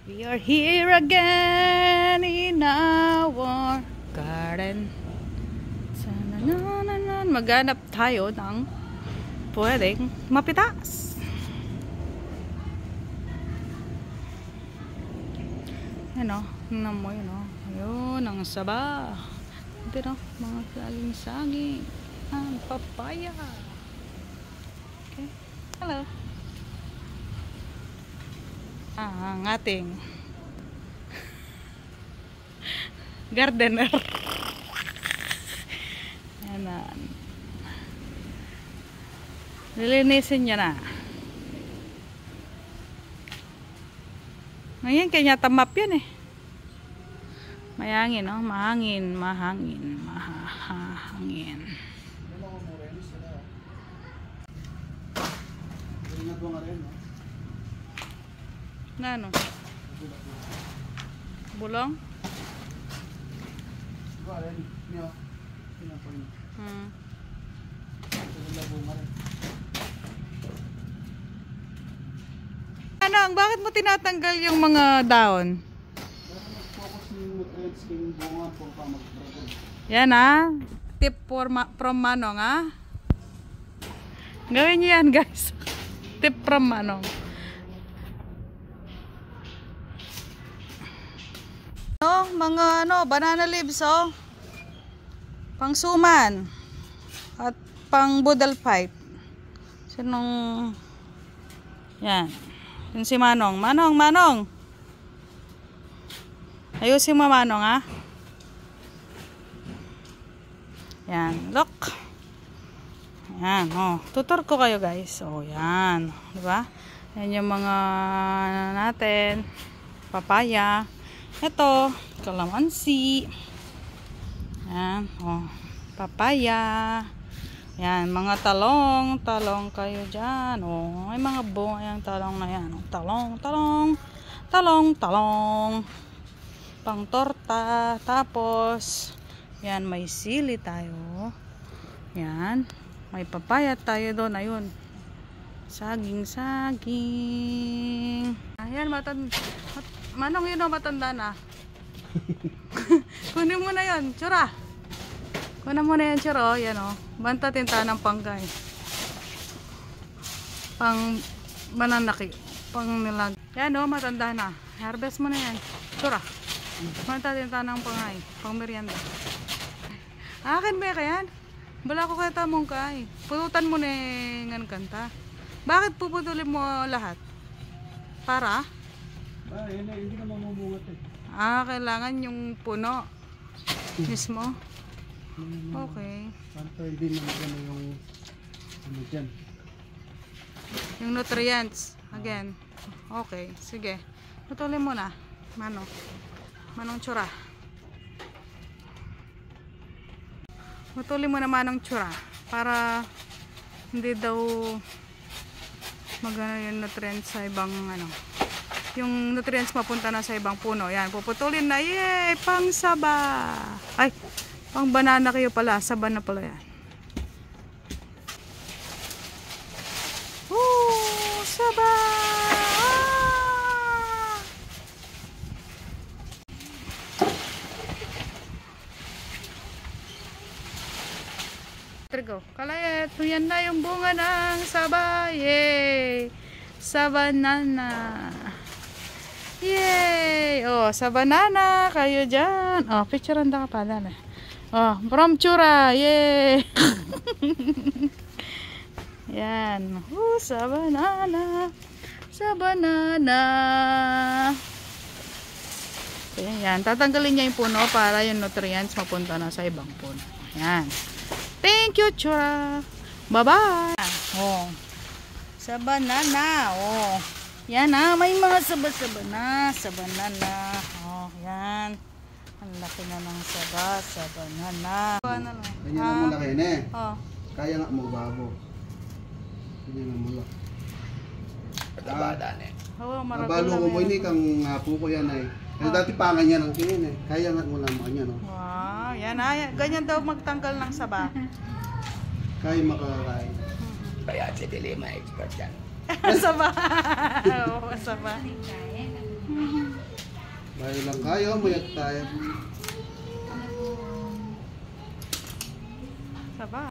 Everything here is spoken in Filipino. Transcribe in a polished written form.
We are here again in our garden. Maghanap tayo ng pwedeng mapitas. Yan o, tingnan mo yun o. Ayun, ang saba. Ito no, mga saging-saging. Ang papaya. Okay, hello. Ang ating gardener. Yan na. Nilinisin niya na. Ngayon, kanya tamap yan eh. Mayangin, no? Mahangin, mahangin, mahangin. Na ano? Bulong? Anong, bakit mo tinatanggal yung mga daon? Yan ah. Tip from Manong ah. Gawin niyo yan guys. Tip from Manong. Oh, mga ano, banana leaves oh. Pang suman at pang budal pipe. Sinong yan. Yung si Manong. Manong. Ayusin mo Manong ha. Yan, look. Yan, oh. Tutor ko kayo guys. Oh, yan. Diba? Yan yung mga natin. Papaya. Ito, kalamansi. Yan, oh. Papaya. Yan, mga talong kayo dyan. Oh, may mga bunga yung talong na yan. Oh, talong. Pang torta. Tapos, yan, may sili tayo. Yan, may papaya tayo doon. Ayun. Saging. Ayan, Manong yun o, matanda na. Kunin mo na yun, tsura. Kunin mo na yan, tsura. Yan o. Banta tinta ng panggay. Pang mananaki. Pang nilag. Yan o, matanda na. Harvest mo na yan. Tsura. Banta tinta ng pangay. Pang merienda. Akin ba yan? Bala ko kaya tamong kay. Pututan mo na yung kanta. Bakit puputulin mo lahat? Para? Hindi na mamumungat eh. Kailangan yung puno mismo. Okay. Para hindi na magano yung ano dyan. Yung nutrients. Again. Okay. Sige. Putulin mo na. Manong tsura. Putulin mo na Manong tsura. Para hindi daw magano yung nutrients sa ibang ano. Yung nutrients mapunta na sa ibang puno. Yan, puputulin na. Yay! Pang saba. Ay, pang banana kayo pala. Saba na pala yan. Woo! Saba! Ah! Trigo. Kalayet. Yan na yung bunga ng saba. Yay! Sa banana. Yay! Oh, sa banana kayo dyan. Oh, picturean ka pa dyan eh. Oh, from Chura. Yay! Yan. Sa banana. Sa banana. Ayan, yan. Tatanggalin niya yung puno para yung nutrients mapunta na sa ibang puno. Yan. Thank you, Chura. Bye-bye. Oh. Sa banana. Oh. Yan ah, may mga saba-saba na sa banana. Oh, yan. Ang laki na ng saba sa banana. Ganyan ang malaki na eh. Oh. Kaya nga mo babo. Ganyan ang malaki. Patabada na eh. Oo, marami lang. Abalo mo ini kang hapo ko yan ay. Kasi dati pangan yan ang kinin eh. Kaya nga mo naman yan oh. Wow, yan ah. Ganyan daw magtanggal ng saba. Kaya makakain. Kaya si Dilima expert yan. Saba. Oo, saba. Hanggang kaya, mayat tayo. Saba.